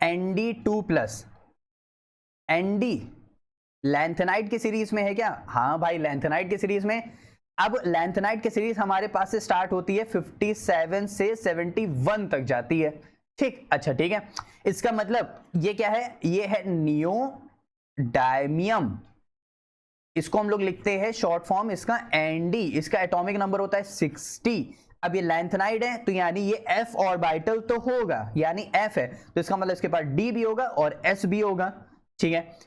Nd2+, Nd lanthanide की series में है क्या? हाँ भाई, लैंथेनाइड की सीरीज में। अब लैंथेनाइड की सीरीज हमारे पास से स्टार्ट होती है 57 से 71 तक जाती है। ठीक, अच्छा ठीक है। इसका मतलब ये क्या है? ये है नियोडायमियम। इसको हम लोग लिखते हैं शॉर्ट फॉर्म इसका Nd। इसका एटॉमिक नंबर होता है 60। अब ये लैंथेनाइड है तो यानी ये f ऑर्बिटल तो होगा, यानी f है तो इसका मतलब इसके पास d भी होगा और s भी होगा। ठीक है,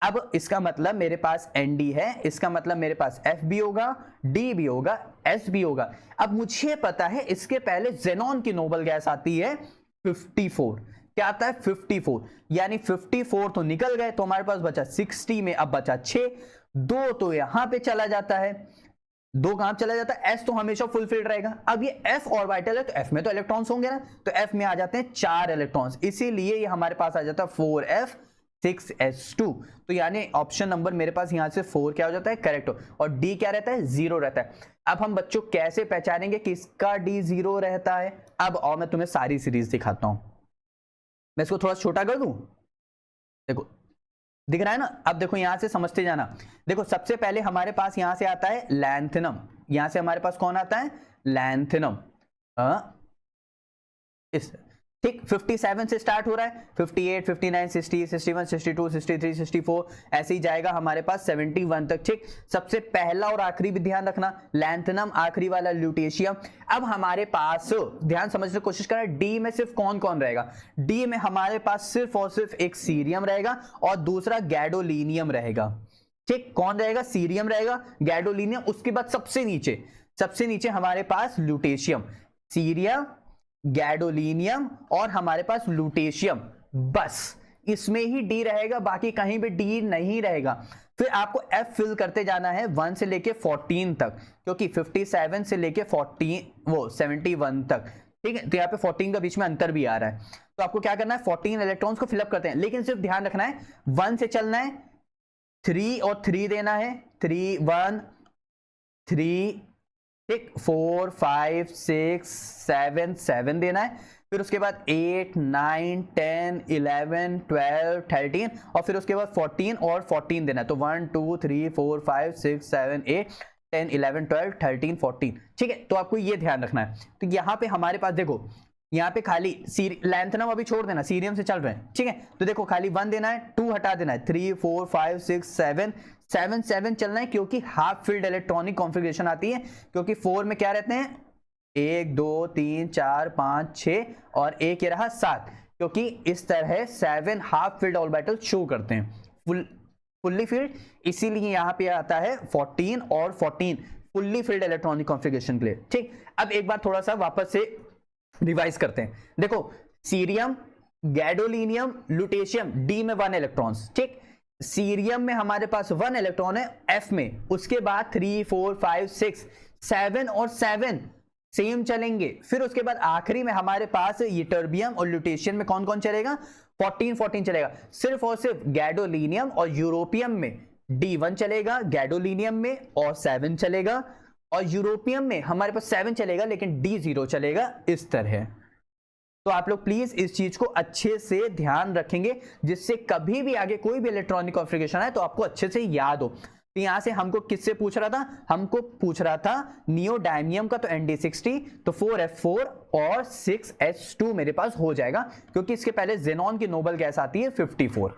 अब इसका मतलब मेरे पास Nd है, इसका मतलब मेरे पास f भी होगा, d भी होगा, s भी होगा। अब मुझे पता है इसके पहले जेनॉन की नोबल गैस आती है 54। क्या आता है? 54, यानी 54 तो निकल गए तो हमारे पास बचा 60 में अब बचा 6, 2 तो यहां पे चला जाता है, 2 कहां चला जाता है? s तो हमेशा फुलफिल्ड रहेगा। अब ये f ऑर्बिटल है तो f में तो इलेक्ट्रॉन्स होंगे ना, तो f में आ जाते हैं 4 इलेक्ट्रॉन्स, इसीलिए ये हमारे पास आ जाता है 4f 6s2। तो यानी ऑप्शन नंबर मेरे पास यहां से 4 क्या हो जाता है? करेक्ट हो। और d क्या रहता है? 0 रहता है। अब हम बच्चों कैसे पहचानेंगे किसका d 0 रहता है? अब और मैं तुम्हें सारी सीरीज दिखाता हूं। मैं इसको थोड़ा छोटा कर दूं, देखो दिख रहा है ना? अब देखो यहां से समझते जाना। देखो सबसे पहले हमारे पास यहां से आता है लैंथेनम, यहां से हमारे पास कौन आता है? लैंथेनम। इस ठीक 57 से स्टार्ट हो रहा है, 58, 59, 60, 61, 62, 63, 64 ऐसे ही जाएगा हमारे पास 71 तक। ठीक, सबसे पहला और आखिरी भी ध्यान रखना, लैंथेनम आखिरी वाला ल्यूटेशियम। अब हमारे पास ध्यान समझने की कोशिश करें, डी में सिर्फ कौन कौन रहेगा? डी में हमारे पास सिर्फ और सिर्फ एक सीरियम रहेगा और दूसरा गैडोलीनियम रहेगा। ठीक, कौन रहेगा? सीरियम रहेगा, गैडोलीनियम। उसके बाद सबसे नीचे हमारे पास ल्यूटेशियम, सीरियम, गैडोलीनियम और हमारे पास लूटेशियम। बस इसमें ही डी रहेगा, बाकी कहीं भी डी नहीं रहेगा। फिर आपको एफ फिल करते जाना है 1 से लेके 14 तक, क्योंकि 57 से लेके 71 तक। ठीक है, तो यहाँ पे 14 का बीच में अंतर भी आ रहा है, तो आपको क्या करना है? 14 इलेक्ट्रॉन्स को फिलअप करते हैं, लेकिन सिर्फ ध्यान रखना है 1 से चलना है, 3 और 3 देना है, 3 1 3, ठीक, 4 5 6 7 7 देना है। फिर उसके बाद 8 9 10 11 12 13 और फिर उसके बाद 14 और 14 देना है। तो 1 2 3 4 5 6 7 8 10 11 12 13 14। ठीक है, तो आपको ये ध्यान रखना है। तो यहाँ पे हमारे पास देखो, यहाँ पे खाली लैंथेनम अभी छोड़ देना, सीरियम से चल रहे हैं। ठीक है, तो देखो खाली 1 देना है, 2 हटा देना है, 3 4 5 6 7 7 7 चलना है, क्योंकि हाफ फील्ड इलेक्ट्रॉनिक कॉन्फ़िगरेशन आती है। क्योंकि 4 में क्या रहते हैं? 1 2 3 4 5 6 और एक ये रहा 7, क्योंकि इस तरह 7 हाफ फील्ड ऑर्बिटल शो करते हैं फुल्ली फील्ड, इसीलिए यहां पे आता है 14 और 14 फुल्ली फील्ड इलेक्ट्रॉनिक कॉन्फ़िगरेशन के लिए। ठीक, अब एक बार थोड़ा सा वापस से रिवाइज करते हैं। देखो सीरियम, गैडोलीनियम, लूटेशियम, डी में 1 इलेक्ट्रॉन्स। ठीक, सीरियम में हमारे पास 1 इलेक्ट्रॉन है एफ में, उसके बाद 3 4 5 6 7 और 7 सेम चलेंगे। फिर उसके बाद आखिरी में हमारे पास ये टर्बियम और ल्यूटेशियम में कौन कौन चलेगा? 14 14 चलेगा। सिर्फ और सिर्फ गैडोलीनियम और यूरोपियम में D1 चलेगा, गैडोलीनियम में और 7 चलेगा, और यूरोपियम में हमारे पास 7 चलेगा लेकिन D0 चलेगा। इस तरह तो आप लोग प्लीज इस चीज को अच्छे से ध्यान रखेंगे, जिससे कभी भी आगे कोई भी इलेक्ट्रॉनिक कॉन्फ़िगरेशन है तो आपको अच्छे से याद हो। तो यहां से हमको किससे पूछ रहा था? हमको पूछ रहा था नियोडायमियम का, तो Nd60, तो 4f4 और 6s2 मेरे पास हो जाएगा, क्योंकि इसके पहले जेनॉन की नोबल गैस आती है 54।